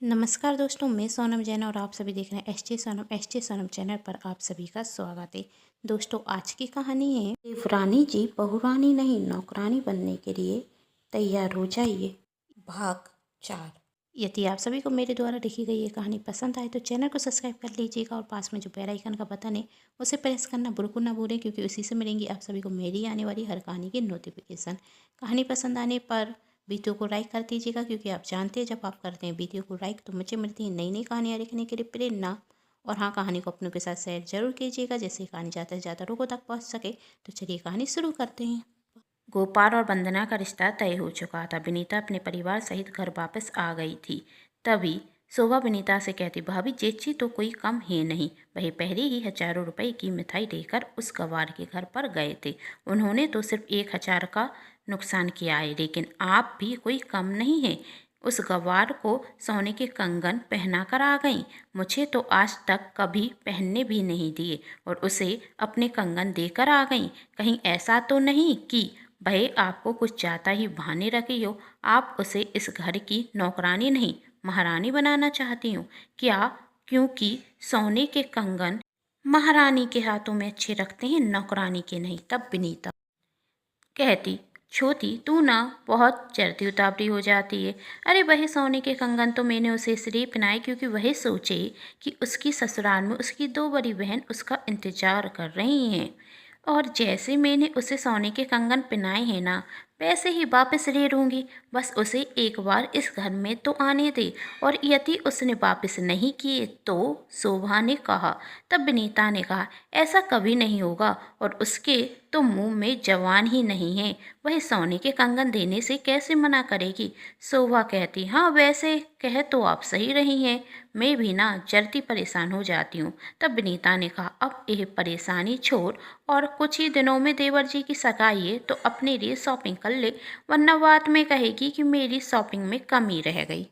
नमस्कार दोस्तों, मैं सोनम जैन और आप सभी देख रहे हैं एस टी सोनम चैनल पर आप सभी का स्वागत है। दोस्तों, आज की कहानी है देवरानी जी बहुरानी नहीं नौकरानी बनने के लिए तैयार हो जाइए, भाग 4। यदि आप सभी को मेरे द्वारा लिखी गई ये कहानी पसंद आए तो चैनल को सब्सक्राइब कर लीजिएगा और पास में जो बेल आइकन का बटन है उसे प्रेस करना बिल्कुल ना भूलें, क्योंकि उसी से मिलेंगी आप सभी को मेरी आने वाली हर कहानी की नोटिफिकेशन। कहानी पसंद आने पर वीडियो को लाइक कर दीजिएगा, क्योंकि आप जानते हैं जब आप करते हैं वीडियो को लाइक तो मुझे मिलती है नई नई कहानियाँ लिखने के लिए प्रेरणा। और हाँ, कहानी को अपनों के साथ शेयर जरूर कीजिएगा, जैसे कहानी ज़्यादा से ज़्यादा लोगों तक पहुँच सके। तो चलिए कहानी शुरू करते हैं। गोपाल और वंदना का रिश्ता तय हो चुका था। विनीता अपने परिवार सहित घर वापस आ गई थी। तभी शोभा विनीता से कहती, भाभी जेची तो कोई कम है नहीं। वही पहले ही हजारों रुपए की मिठाई लेकर उस गवार के घर पर गए थे। उन्होंने तो सिर्फ 1,000 का नुकसान किया है, लेकिन आप भी कोई कम नहीं है। उस गवार को सोने के कंगन पहना कर आ गई। मुझे तो आज तक कभी पहनने भी नहीं दिए और उसे अपने कंगन देकर आ गई। कहीं ऐसा तो नहीं कि भाई आपको कुछ ज़्यादा ही बहाने रखी हो। आप उसे इस घर की नौकरानी नहीं महारानी बनाना चाहती हूँ क्या? क्योंकि सोने के कंगन महारानी के हाथों में अच्छे रखते हैं, नौकरानी के नहीं। तब विनीता कहती, छोटी तू ना बहुत चढ़ती उतावली हो जाती है। अरे वही सोने के कंगन तो मैंने उसे इसलिए पहनाए क्योंकि वही सोचे कि उसकी ससुराल में उसकी 2 बड़ी बहन उसका इंतजार कर रही हैं, और जैसे मैंने उसे सोने के कंगन पहनाए हैं ना, वैसे ही वापस ले लूँगी। बस उसे एक बार इस घर में तो आने दे। और यदि उसने वापस नहीं किए तो? शोभा ने कहा। तब विनीता ने कहा, ऐसा कभी नहीं होगा, और उसके तो मुंह में जवान ही नहीं है। वह सोने के कंगन देने से कैसे मना करेगी? शोभा कहती, हाँ वैसे कह तो आप सही रही हैं, मैं भी ना जल्दी परेशान हो जाती हूँ। तब विनीता ने कहा, अब यह परेशानी छोड़ और कुछ ही दिनों में देवर जी की सगाई है तो अपने लिए शॉपिंग कर ले, वरना बाद में कहेगी कि मेरी शॉपिंग में कमी रह गई।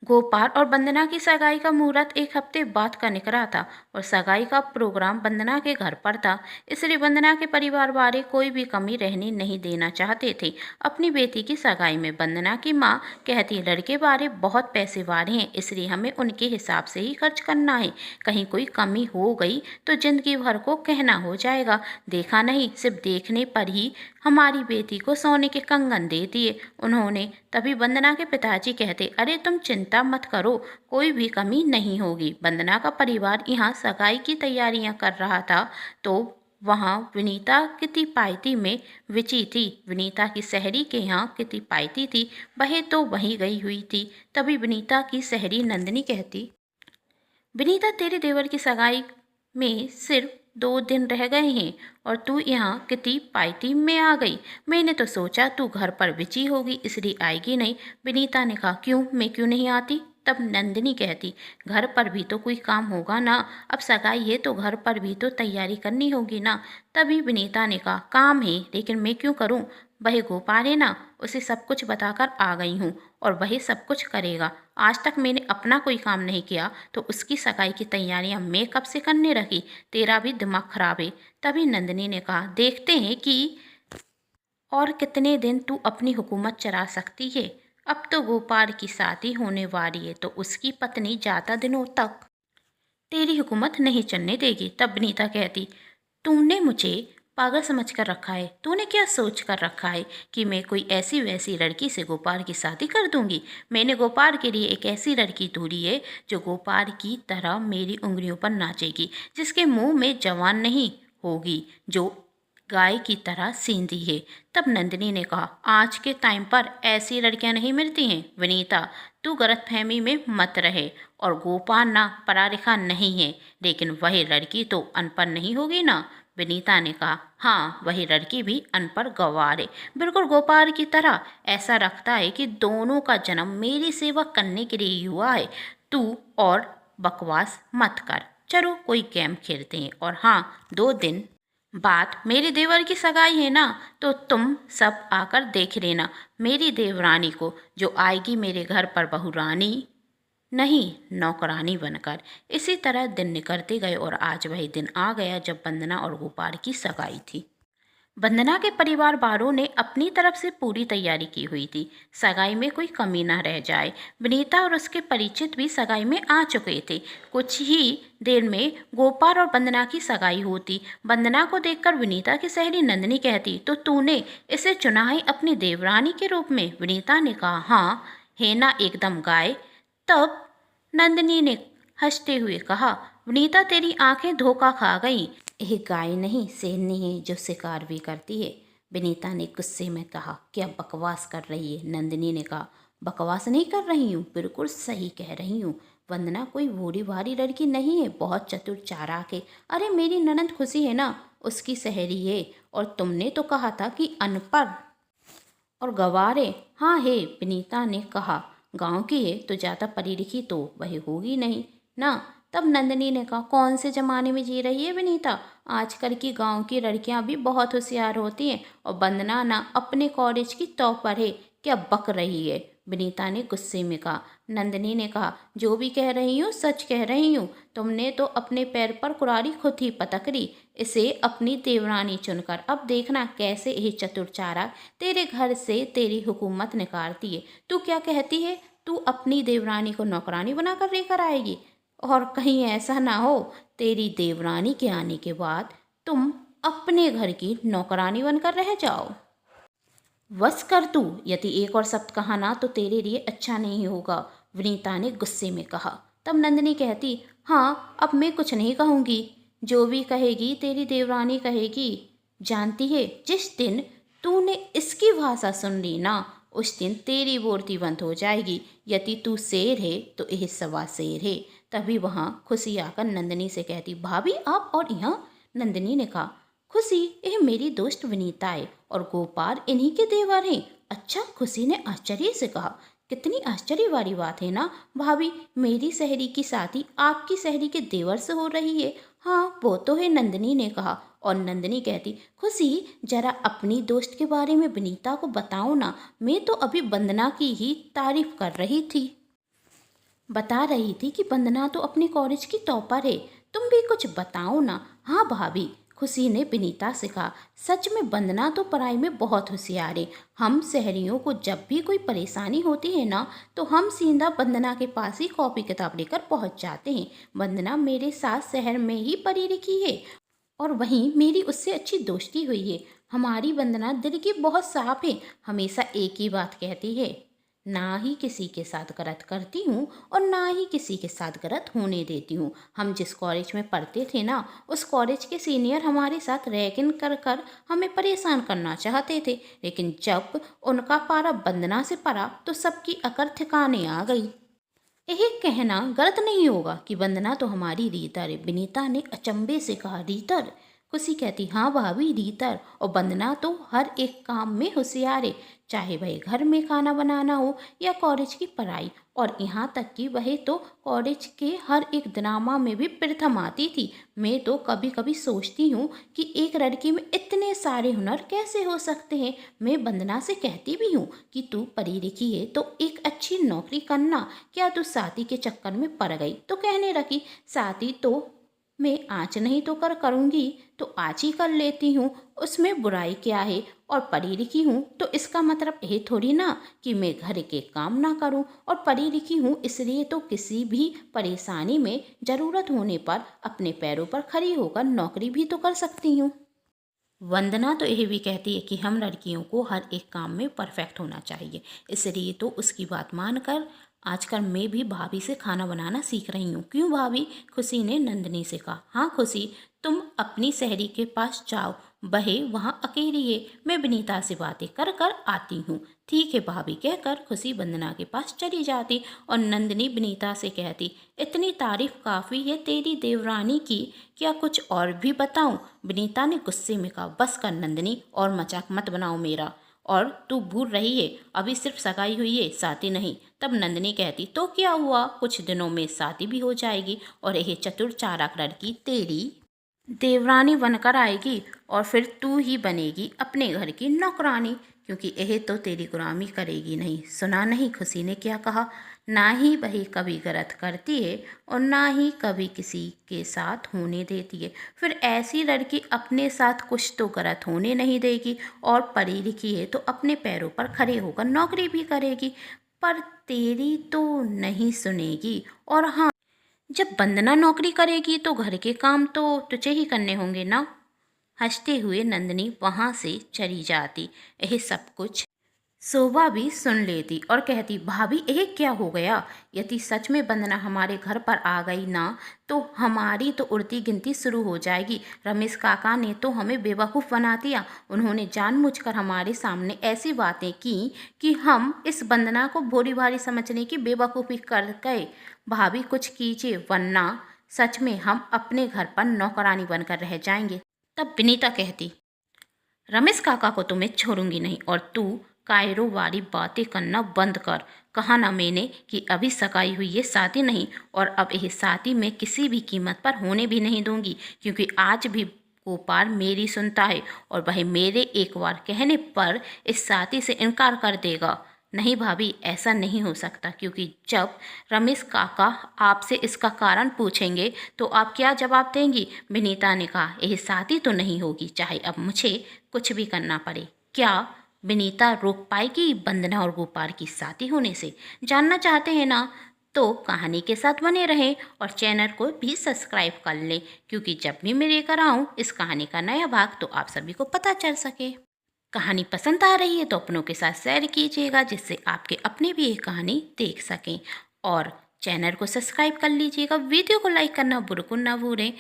गोपाल और वंदना की सगाई का मुहूर्त एक हफ्ते बाद का निकला था और सगाई का प्रोग्राम वंदना के घर पर था, इसलिए वंदना के परिवार वाले कोई भी कमी रहने नहीं देना चाहते थे। अपनी बेटी की सगाई में वंदना की माँ कहती, लड़के वाले बहुत पैसे वाले हैं, इसलिए हमें उनके हिसाब से ही खर्च करना है। कहीं कोई कमी हो गई तो जिंदगी भर को कहना हो जाएगा, देखा नहीं, सिर्फ देखने पर ही हमारी बेटी को सोने के कंगन दे दिए उन्होंने। तभी वंदना के पिताजी कहते, अरे तुम चिंता मत करो, कोई भी कमी नहीं होगी। वंदना का परिवार यहाँ सगाई की तैयारियां कर रहा था तो वहाँ विनीता किटी पार्टी में विची थी। विनीता की सहेली के यहाँ किटी पार्टी थी, वह तो वहीं गई हुई थी। तभी विनीता की सहेली नंदिनी कहती, विनीता तेरे देवर की सगाई में सिर्फ 2 दिन रह गए हैं और तू यहाँ किटी पार्टी में आ गई। मैंने तो सोचा तू घर पर बिजी होगी इसलिए आएगी नहीं। विनीता ने कहा, क्यों, मैं क्यों नहीं आती? तब नंदिनी कहती, घर पर भी तो कोई काम होगा ना, अब सगाई है तो घर पर भी तो तैयारी करनी होगी ना। तभी विनीता ने कहा, काम है लेकिन मैं क्यों करूं? वह गोपाल है ना, उसे सब कुछ बताकर आ गई हूँ और वही सब कुछ करेगा। आज तक मैंने अपना कोई काम नहीं किया तो उसकी सगाई की तैयारियां मैं कब से करने रखी? तेरा भी दिमाग खराब है। तभी नंदिनी ने कहा, देखते हैं कि और कितने दिन तू अपनी हुकूमत चला सकती है। अब तो गोपाल की शादी होने वाली है तो उसकी पत्नी ज़्यादा दिनों तक तेरी हुकूमत नहीं चलने देगी। तब नीता कहती, तूने मुझे पागल समझ कर रखा है? तूने क्या सोच कर रखा है कि मैं कोई ऐसी वैसी लड़की से गोपाल की शादी कर दूंगी? मैंने गोपाल के लिए एक ऐसी लड़की ढूंढी है जो गोपाल की तरह मेरी उंगलियों पर नाचेगी, जिसके मुंह में जवान नहीं होगी, जो गाय की तरह सींधी है। तब नंदिनी ने कहा, आज के टाइम पर ऐसी लड़कियां नहीं मिलती हैं। विनीता, तू गलतफहमी में मत रहे, और गोपाल ना पढ़ा लिखा नहीं है, लेकिन वह लड़की तो अनपढ़ नहीं होगी ना। विनीता ने कहा, हाँ वही लड़की भी अनपढ़ गंवार है, बिल्कुल गोपाल की तरह। ऐसा रखता है कि दोनों का जन्म मेरी सेवा करने के लिए हुआ है। तू और बकवास मत कर, चलो कोई गेम खेलते हैं। और हाँ, 2 दिन बाद मेरे देवर की सगाई है ना, तो तुम सब आकर देख लेना मेरी देवरानी को, जो आएगी मेरे घर पर बहू रानी नहीं नौकरानी बनकर। इसी तरह दिन निकलते गए और आज वही दिन आ गया जब वंदना और गोपाल की सगाई थी। वंदना के परिवार वालों ने अपनी तरफ से पूरी तैयारी की हुई थी, सगाई में कोई कमी न रह जाए। विनीता और उसके परिचित भी सगाई में आ चुके थे। कुछ ही देर में गोपाल और वंदना की सगाई होती। वंदना को देखकर विनीता की सहेली नंदिनी कहती, तो तूने इसे चुना है अपनी देवरानी के रूप में? विनीता ने कहा, हाँ है ना एकदम गाय। तब नंदिनी ने हंसते हुए कहा, विनीता तेरी आंखें धोखा खा गईं। यह गाय नहीं शेरनी है जो शिकार भी करती है। विनीता ने गुस्से में कहा, क्या बकवास कर रही है? नंदिनी ने कहा, बकवास नहीं कर रही हूँ, बिल्कुल सही कह रही हूँ। वंदना कोई बूढ़ी भारी लड़की नहीं है, बहुत चतुर चालाक है। अरे मेरी ननद खुशी है ना, उसकी सहेली है। और तुमने तो कहा था कि अनपढ़ और गंवारे। हाँ है, विनीता ने कहा, गांव की है तो ज़्यादा पढ़ी लिखी तो वह होगी नहीं ना। तब नंदिनी ने कहा, कौन से ज़माने में जी रही है विनीता? आजकल की गांव की लड़कियां भी बहुत होशियार होती हैं, और वंदना ना अपने कॉलेज की टॉपर है, क्या बक रही है? विनीता ने गुस्से में कहा। नंदिनी ने कहा, जो भी कह रही हूँ सच कह रही हूँ। तुमने तो अपने पैर पर कुल्हाड़ी खुद ही पटक ली, इसे अपनी देवरानी चुनकर। अब देखना कैसे यह चतुर चालाक तेरे घर से तेरी हुकूमत निकालती है। तू क्या कहती है? तू अपनी देवरानी को नौकरानी बनाकर लेकर आएगी? और कहीं ऐसा ना हो तेरी देवरानी के आने के बाद तुम अपने घर की नौकरानी बनकर रह जाओ। बस कर तू, यदि एक और शब्द कहा ना तो तेरे लिए अच्छा नहीं होगा, विनीता ने गुस्से में कहा। तब नंदिनी कहती, हाँ अब मैं कुछ नहीं कहूँगी, जो भी कहेगी तेरी देवरानी कहेगी। जानती है, जिस दिन तूने इसकी भाषा सुन ली ना, उस दिन तेरी बोलती बंद हो जाएगी। यदि तू शेर है तो यह सवा शेर है। तभी वहाँ खुशी आकर नंदिनी से कहती, भाभी आप और यहाँ? नंदिनी ने कहा, खुशी यह मेरी दोस्त विनीता है और गोपाल इन्हीं के देवर हैं। अच्छा, खुशी ने आश्चर्य से कहा, कितनी आश्चर्य वाली बात है ना भाभी, मेरी सहेली की शादी आपकी सहेली के देवर से हो रही है। हाँ वो तो है, नंदिनी ने कहा। और नंदिनी कहती, खुशी जरा अपनी दोस्त के बारे में विनीता को बताओ ना, मैं तो अभी वंदना की ही तारीफ कर रही थी। बता रही थी कि वंदना तो अपने कॉलेज की टॉपर है, तुम भी कुछ बताओ ना। हाँ भाभी, खुशी ने विनीता से कहा, सच में वंदना तो पढ़ाई में बहुत होशियार है। हम शहरियों को जब भी कोई परेशानी होती है ना, तो हम सीधा वंदना के पास ही कॉपी किताब लेकर पहुंच जाते हैं। वंदना मेरे साथ शहर में ही पढ़ी लिखी है और वहीं मेरी उससे अच्छी दोस्ती हुई है। हमारी वंदना दिल की बहुत साफ है, हमेशा एक ही बात कहती है, ना ही किसी के साथ गलत करती हूँ और ना ही किसी के साथ गलत होने देती हूँ। हम जिस कॉलेज में पढ़ते थे ना, उस कॉलेज के सीनियर हमारे साथ रैगिंग कर कर हमें परेशान करना चाहते थे, लेकिन जब उनका पारा वंदना से पड़ा तो सबकी अकल ठिकाने आ गई। यह कहना गलत नहीं होगा कि वंदना तो हमारी रीतर है, विनीता ने अचंभे से कहा। रीतर? खुशी कहती, हाँ भाभी रीतर, और वंदना तो हर एक काम में होशियार है, चाहे वह घर में खाना बनाना हो या कॉलेज की पढ़ाई, और यहाँ तक कि वह तो कॉलेज के हर एक ड्रामा में भी प्रथम आती थी। मैं तो कभी कभी सोचती हूँ कि एक लड़की में इतने सारे हुनर कैसे हो सकते हैं। मैं वंदना से कहती भी हूँ कि तू पढ़ी लिखी है तो एक अच्छी नौकरी करना, क्या तू शादी के चक्कर में पड़ गई? तो कहने लगी, शादी तो मैं आज नहीं तो कर करूँगी, तो आज ही कर लेती हूँ, उसमें बुराई क्या है? और पढ़ी लिखी हूँ तो इसका मतलब यह थोड़ी ना कि मैं घर के काम ना करूँ, और पढ़ी लिखी हूँ इसलिए तो किसी भी परेशानी में ज़रूरत होने पर अपने पैरों पर खड़ी होकर नौकरी भी तो कर सकती हूँ। वंदना तो यह भी कहती है कि हम लड़कियों को हर एक काम में परफेक्ट होना चाहिए, इसलिए तो उसकी बात मानकर आजकल मैं भी भाभी से खाना बनाना सीख रही हूँ। क्यों भाभी? खुशी ने नंदिनी से कहा। हाँ खुशी, तुम अपनी सहेली के पास जाओ, बहे वहाँ अकेली है, मैं विनीता से बातें कर कर आती हूँ। ठीक है भाभी, कहकर खुशी वंदना के पास चली जाती और नंदिनी विनीता से कहती, इतनी तारीफ काफ़ी है तेरी देवरानी की, क्या कुछ और भी बताऊं? विनीता ने गुस्से में कहा, बस कर नंदिनी, और मजाक मत बनाओ मेरा, और तू भूल रही है अभी सिर्फ सगाई हुई है, शादी नहीं। तब नंदिनी कहती, तो क्या हुआ, कुछ दिनों में शादी भी हो जाएगी और यह चतुर चालाक लड़की तेरी देवरानी बनकर आएगी, और फिर तू ही बनेगी अपने घर की नौकरानी, क्योंकि यह तो तेरी गुलामी करेगी नहीं। सुना नहीं खुशी ने क्या कहा? ना ही वही कभी गलत करती है और ना ही कभी किसी के साथ होने देती है। फिर ऐसी लड़की अपने साथ कुछ तो गलत होने नहीं देगी और पढ़ी लिखी है तो अपने पैरों पर खड़े होकर नौकरी भी करेगी, पर तेरी तो नहीं सुनेगी। और हाँ, जब वंदना नौकरी करेगी तो घर के काम तो तुझे ही करने होंगे ना। हंसते हुए नंदिनी वहां से चली जाती। यह सब कुछ शोभा भी सुन लेती और कहती, भाभी यह क्या हो गया? यदि सच में वंदना हमारे घर पर आ गई ना तो हमारी तो उड़ती गिनती शुरू हो जाएगी। रमेश काका ने तो हमें बेवकूफ़ बना दिया। उन्होंने जानबूझकर हमारे सामने ऐसी बातें की कि हम इस वंदना को भोली भाली समझने की बेवकूफ़ी कर गए। भाभी कुछ कीजिए, वरना सच में हम अपने घर पर नौकरानी बनकर रह जाएंगे। तब विनीता कहती, रमेश काका को तो मैं छोड़ूंगी नहीं और तू कायरों वाली बातें करना बंद कर। कहा ना मैंने कि अभी सगाई हुई ये शादी नहीं, और अब यह शादी मैं किसी भी कीमत पर होने भी नहीं दूंगी, क्योंकि आज भी गोपाल मेरी सुनता है और वह मेरे एक बार कहने पर इस शादी से इनकार कर देगा। नहीं भाभी, ऐसा नहीं हो सकता, क्योंकि जब रमेश काका आपसे इसका कारण पूछेंगे तो आप क्या जवाब देंगी? विनीता ने कहा, यह शादी तो नहीं होगी, चाहे अब मुझे कुछ भी करना पड़े। क्या विनीता रोक पाएगी वंदना और गोपाल की शादी होने से? जानना चाहते हैं ना? तो कहानी के साथ बने रहें और चैनल को भी सब्सक्राइब कर लें, क्योंकि जब भी मैं लेकर आऊँ इस कहानी का नया भाग तो आप सभी को पता चल सके। कहानी पसंद आ रही है तो अपनों के साथ शेयर कीजिएगा, जिससे आपके अपने भी ये कहानी देख सकें। और चैनल को सब्सक्राइब कर लीजिएगा, वीडियो को लाइक करना बिल्कुल ना भूलें।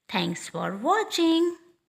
Thanks for watching.